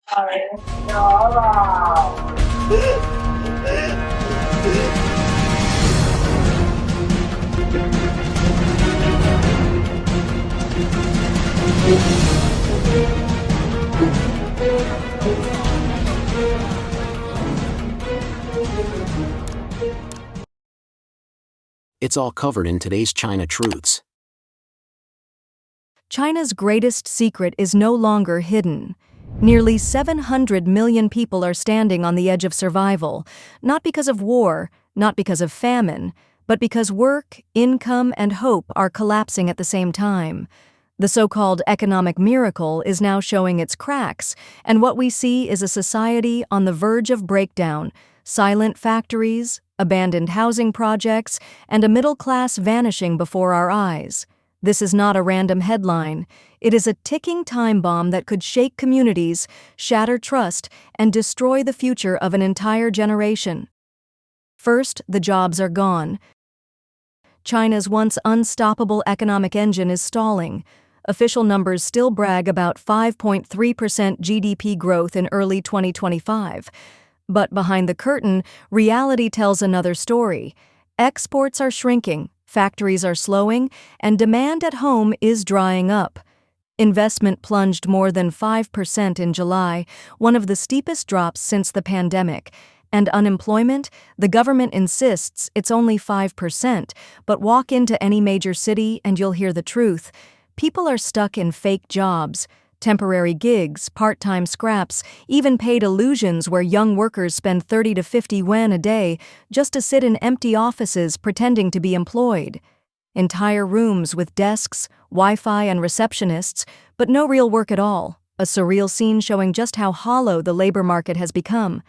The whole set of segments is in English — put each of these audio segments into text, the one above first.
太强了！It's all covered in today's China Truths. China's greatest secret is no longer hidden. Nearly 700 million people are standing on the edge of survival, not because of war, not because of famine, but because work, income, and hope are collapsing at the same time. The so-called economic miracle is now showing its cracks, and what we see is a society on the verge of breakdown, silent factories, abandoned housing projects, and a middle class vanishing before our eyes. This is not a random headline. It is a ticking time bomb that could shake communities, shatter trust, and destroy the future of an entire generation. First, the jobs are gone. China's once unstoppable economic engine is stalling. Official numbers still brag about 5.3% GDP growth in early 2025. But behind the curtain, reality tells another story. Exports are shrinking, factories are slowing, and demand at home is drying up. Investment plunged more than 5% in July, one of the steepest drops since the pandemic. And unemployment, the government insists it's only 5%, but walk into any major city and you'll hear the truth. People are stuck in fake jobs, temporary gigs, part-time scraps, even paid illusions where young workers spend 30 to 50 yuan a day just to sit in empty offices pretending to be employed. Entire rooms with desks, Wi-Fi, and receptionists, but no real work at all. A surreal scene showing just how hollow the labor market has become.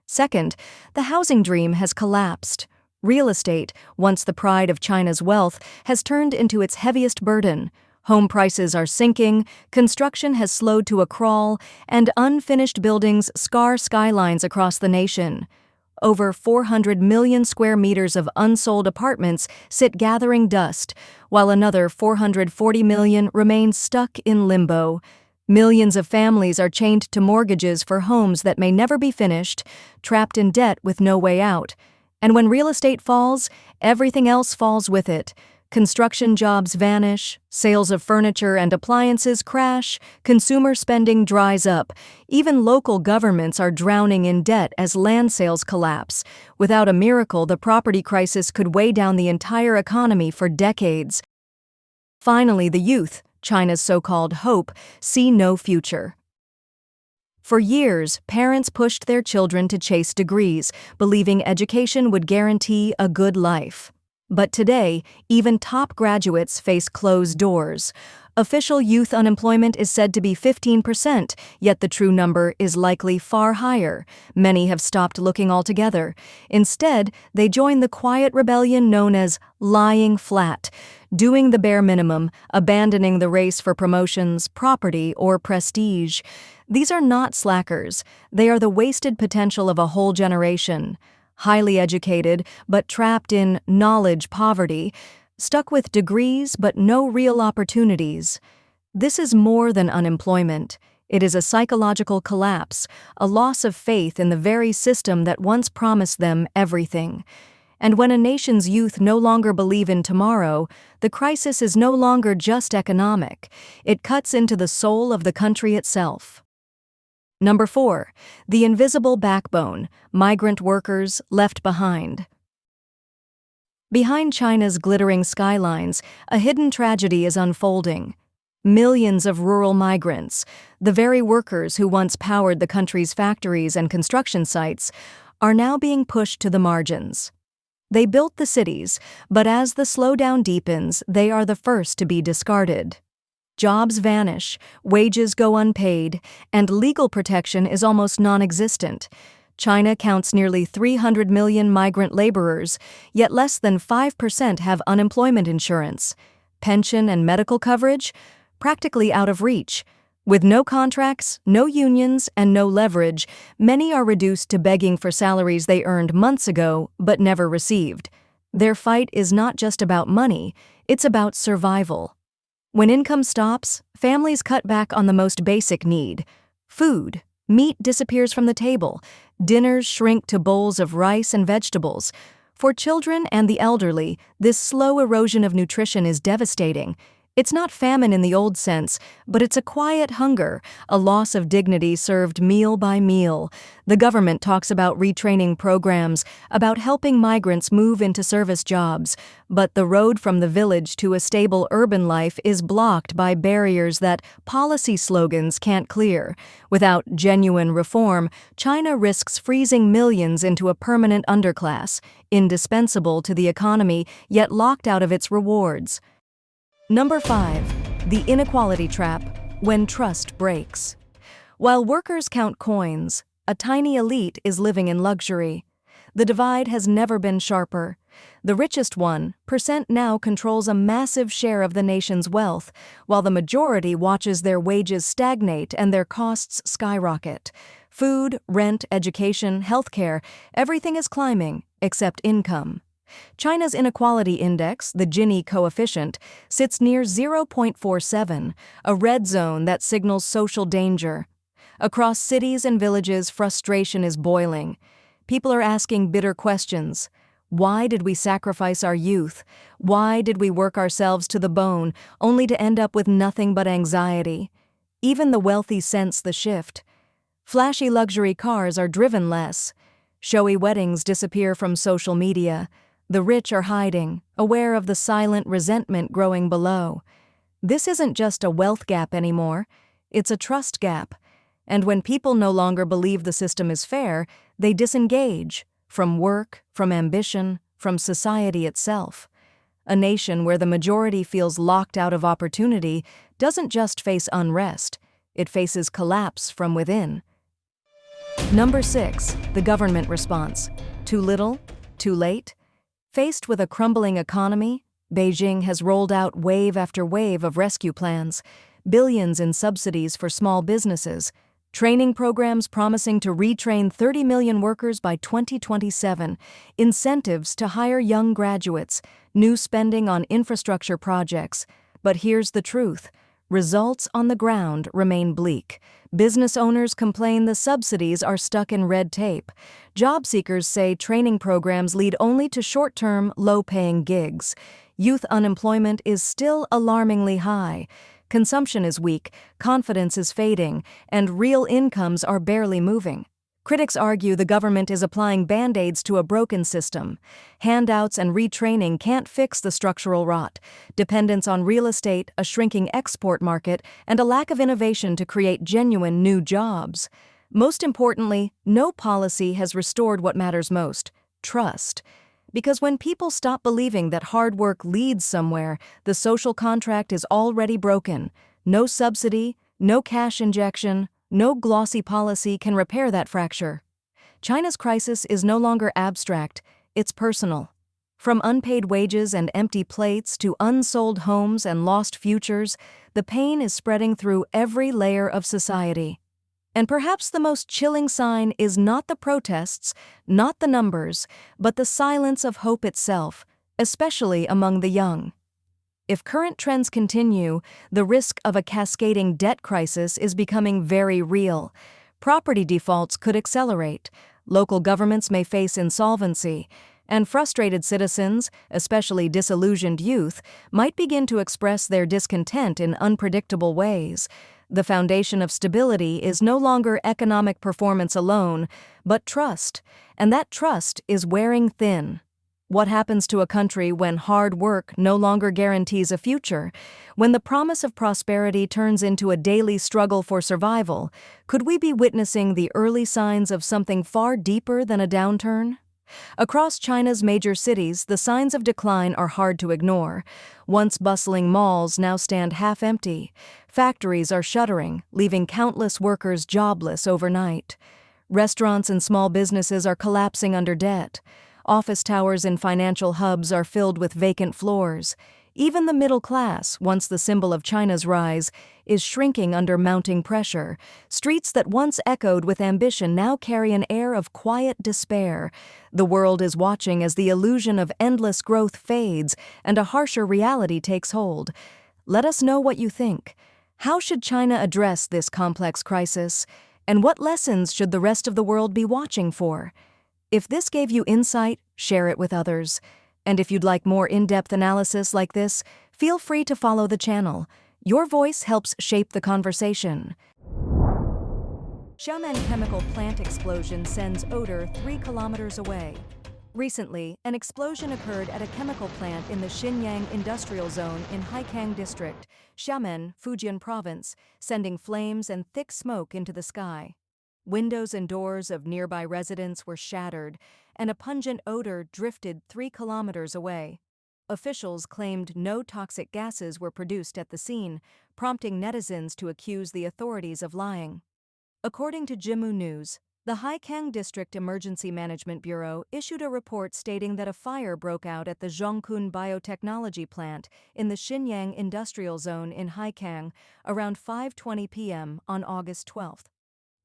Second, the housing dream has collapsed. Real estate, once the pride of China's wealth, has turned into its heaviest burden. Home prices are sinking, construction has slowed to a crawl, and unfinished buildings scar skylines across the nation. Over 400 million square meters of unsold apartments sit gathering dust, while another 440 million remain stuck in limbo. Millions of families are chained to mortgages for homes that may never be finished, trapped in debt with no way out. And when real estate falls, everything else falls with it. Construction jobs vanish, sales of furniture and appliances crash, consumer spending dries up. Even local governments are drowning in debt as land sales collapse. Without a miracle, the property crisis could weigh down the entire economy for decades. Finally, the youth, China's so-called hope, see no future. For years, parents pushed their children to chase degrees, believing education would guarantee a good life. But today, even top graduates face closed doors. Official youth unemployment is said to be 15%, yet the true number is likely far higher. Many have stopped looking altogether. Instead, they join the quiet rebellion known as lying flat, doing the bare minimum, abandoning the race for promotions, property, or prestige. These are not slackers. They are the wasted potential of a whole generation. Highly educated, but trapped in knowledge poverty, stuck with degrees but no real opportunities. This is more than unemployment. It is a psychological collapse, a loss of faith in the very system that once promised them everything. And when a nation's youth no longer believe in tomorrow, the crisis is no longer just economic. It cuts into the soul of the country itself. Number 4, the invisible backbone, migrant workers left behind. Behind China's glittering skylines, a hidden tragedy is unfolding. Millions of rural migrants, the very workers who once powered the country's factories and construction sites, are now being pushed to the margins. They built the cities, but as the slowdown deepens, they are the first to be discarded. Jobs vanish, wages go unpaid, and legal protection is almost non-existent. China counts nearly 300 million migrant laborers, yet less than 5% have unemployment insurance. Pension and medical coverage? Practically out of reach. With no contracts, no unions, and no leverage, many are reduced to begging for salaries they earned months ago but never received. Their fight is not just about money, it's about survival. When income stops, families cut back on the most basic need: food, Meat disappears from the table. Dinners shrink to bowls of rice and vegetables. For children and the elderly, this slow erosion of nutrition is devastating. It's not famine in the old sense, but it's a quiet hunger, a loss of dignity served meal by meal. The government talks about retraining programs, about helping migrants move into service jobs, but the road from the village to a stable urban life is blocked by barriers that policy slogans can't clear. Without genuine reform, China risks freezing millions into a permanent underclass, indispensable to the economy, yet locked out of its rewards. Number 5. The inequality trap, when trust breaks. While workers count coins, a tiny elite is living in luxury. The divide has never been sharper. The richest 1% now controls a massive share of the nation's wealth, while the majority watches their wages stagnate and their costs skyrocket. Food, rent, education, healthcare, everything is climbing, except income. China's inequality index, the Gini coefficient, sits near 0.47, a red zone that signals social danger. Across cities and villages, frustration is boiling. People are asking bitter questions. Why did we sacrifice our youth? Why did we work ourselves to the bone, only to end up with nothing but anxiety? Even the wealthy sense the shift. Flashy luxury cars are driven less. Showy weddings disappear from social media. The rich are hiding, aware of the silent resentment growing below. This isn't just a wealth gap anymore, it's a trust gap. And when people no longer believe the system is fair, they disengage from work, from ambition, from society itself. A nation where the majority feels locked out of opportunity doesn't just face unrest, it faces collapse from within. Number 6. The government response. Too little? Too late? Faced with a crumbling economy, Beijing has rolled out wave after wave of rescue plans, billions in subsidies for small businesses, training programs promising to retrain 30 million workers by 2027, incentives to hire young graduates, new spending on infrastructure projects. But here's the truth. Results on the ground remain bleak. Business owners complain the subsidies are stuck in red tape. Job seekers say training programs lead only to short-term, low-paying gigs. Youth unemployment is still alarmingly high. Consumption is weak, confidence is fading, and real incomes are barely moving. Critics argue the government is applying band-aids to a broken system. Handouts and retraining can't fix the structural rot. Dependence on real estate, a shrinking export market, and a lack of innovation to create genuine new jobs. Most importantly, no policy has restored what matters most: trust. Because when people stop believing that hard work leads somewhere, the social contract is already broken. No subsidy, no cash injection, no glossy policy can repair that fracture. China's crisis is no longer abstract, it's personal. From unpaid wages and empty plates to unsold homes and lost futures, the pain is spreading through every layer of society. And perhaps the most chilling sign is not the protests, not the numbers, but the silence of hope itself, especially among the young. If current trends continue, the risk of a cascading debt crisis is becoming very real. Property defaults could accelerate, local governments may face insolvency, and frustrated citizens, especially disillusioned youth, might begin to express their discontent in unpredictable ways. The foundation of stability is no longer economic performance alone, but trust, and that trust is wearing thin. What happens to a country when hard work no longer guarantees a future? When the promise of prosperity turns into a daily struggle for survival, could we be witnessing the early signs of something far deeper than a downturn? Across China's major cities, the signs of decline are hard to ignore. Once bustling malls now stand half empty. Factories are shuttering, leaving countless workers jobless overnight. Restaurants and small businesses are collapsing under debt. Office towers in financial hubs are filled with vacant floors. Even the middle class, once the symbol of China's rise, is shrinking under mounting pressure. Streets that once echoed with ambition now carry an air of quiet despair. The world is watching as the illusion of endless growth fades and a harsher reality takes hold. Let us know what you think. How should China address this complex crisis? And what lessons should the rest of the world be watching for? If this gave you insight, share it with others. And if you'd like more in-depth analysis like this, feel free to follow the channel. Your voice helps shape the conversation. Xiamen chemical plant explosion sends odor 3 kilometers away. Recently, an explosion occurred at a chemical plant in the Xinyang Industrial Zone in Haikang District, Xiamen, Fujian Province, sending flames and thick smoke into the sky. Windows and doors of nearby residents were shattered, and a pungent odor drifted 3 kilometers away. Officials claimed no toxic gases were produced at the scene, prompting netizens to accuse the authorities of lying. According to Jimu News, the Haikang District Emergency Management Bureau issued a report stating that a fire broke out at the Zhongkun Biotechnology Plant in the Xinyang Industrial Zone in Haikang around 5:20 p.m. on August 12.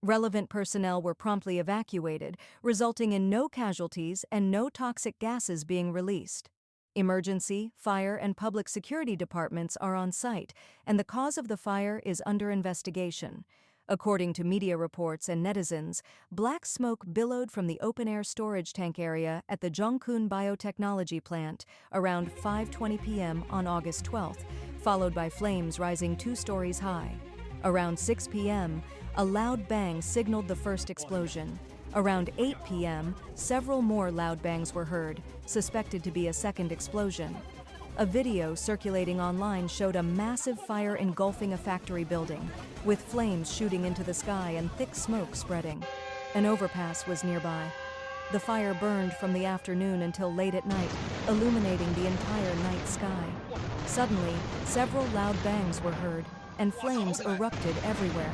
Relevant personnel were promptly evacuated, resulting in no casualties and no toxic gases being released. Emergency, fire, and public security departments are on site, and the cause of the fire is under investigation. According to media reports and netizens, black smoke billowed from the open-air storage tank area at the Zhongkun Biotechnology Plant around 5:20 p.m. on August 12th, followed by flames rising 2 stories high. Around 6 p.m., a loud bang signaled the first explosion. Around 8 p.m., several more loud bangs were heard, suspected to be a second explosion. A video circulating online showed a massive fire engulfing a factory building, with flames shooting into the sky and thick smoke spreading. An overpass was nearby. The fire burned from the afternoon until late at night, illuminating the entire night sky. Suddenly, several loud bangs were heard, and flames erupted everywhere.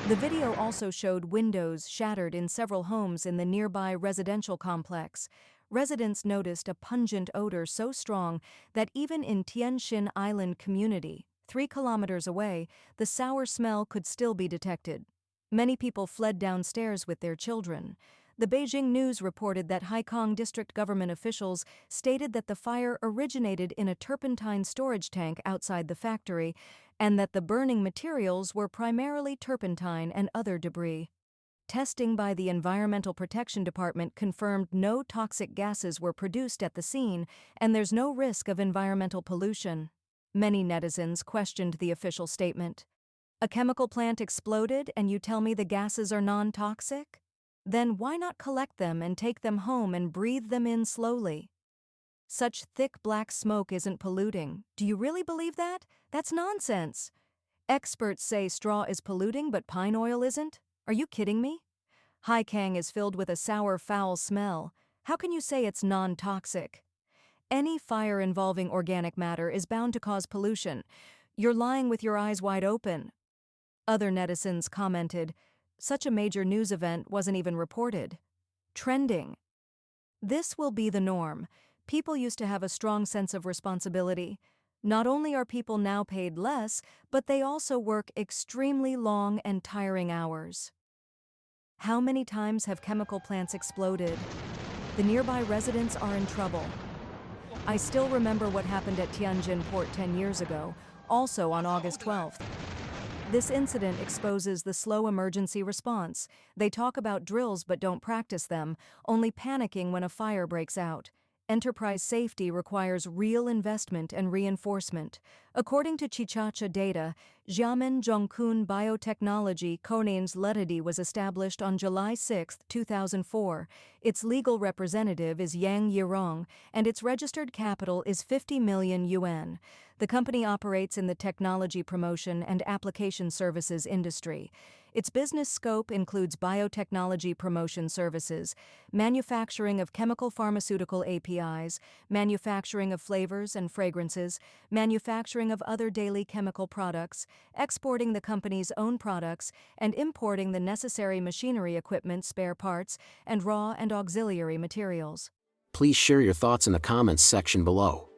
The video also showed windows shattered in several homes in the nearby residential complex. Residents noticed a pungent odor so strong that even in Tianxin Island community, 3 kilometers away, the sour smell could still be detected. Many people fled downstairs with their children. The Beijing News reported that Haikang district government officials stated that the fire originated in a turpentine storage tank outside the factory and that the burning materials were primarily turpentine and other debris. Testing by the Environmental Protection Department confirmed no toxic gases were produced at the scene, and there's no risk of environmental pollution. Many netizens questioned the official statement. A chemical plant exploded and you tell me the gases are non-toxic? Then why not collect them and take them home and breathe them in slowly? Such thick black smoke isn't polluting. Do you really believe that? That's nonsense. Experts say straw is polluting but pine oil isn't? Are you kidding me? Haikang is filled with a sour, foul smell. How can you say it's non-toxic? Any fire involving organic matter is bound to cause pollution. You're lying with your eyes wide open. Other netizens commented, such a major news event wasn't even reported. Trending. This will be the norm. People used to have a strong sense of responsibility. Not only are people now paid less, but they also work extremely long and tiring hours. How many times have chemical plants exploded? The nearby residents are in trouble. I still remember what happened at Tianjin Port 10 years ago, also on August 12th. This incident exposes the slow emergency response. They talk about drills but don't practice them, only panicking when a fire breaks out. Enterprise safety requires real investment and reinforcement. According to Chichacha data, Xiamen Zhongkun Biotechnology Konings Ltd was established on July 6, 2004. Its legal representative is Yang Yirong, and its registered capital is 50 million yuan. The company operates in the technology promotion and application services industry. Its business scope includes biotechnology promotion services, manufacturing of chemical pharmaceutical APIs, manufacturing of flavors and fragrances, manufacturing of other daily chemical products, exporting the company's own products, and importing the necessary machinery equipment, spare parts, and raw and auxiliary materials. Please share your thoughts in the comments section below.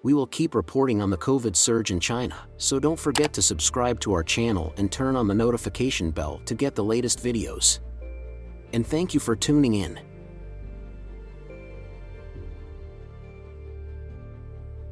We will keep reporting on the COVID surge in China, so don't forget to subscribe to our channel and turn on the notification bell to get the latest videos. And thank you for tuning in.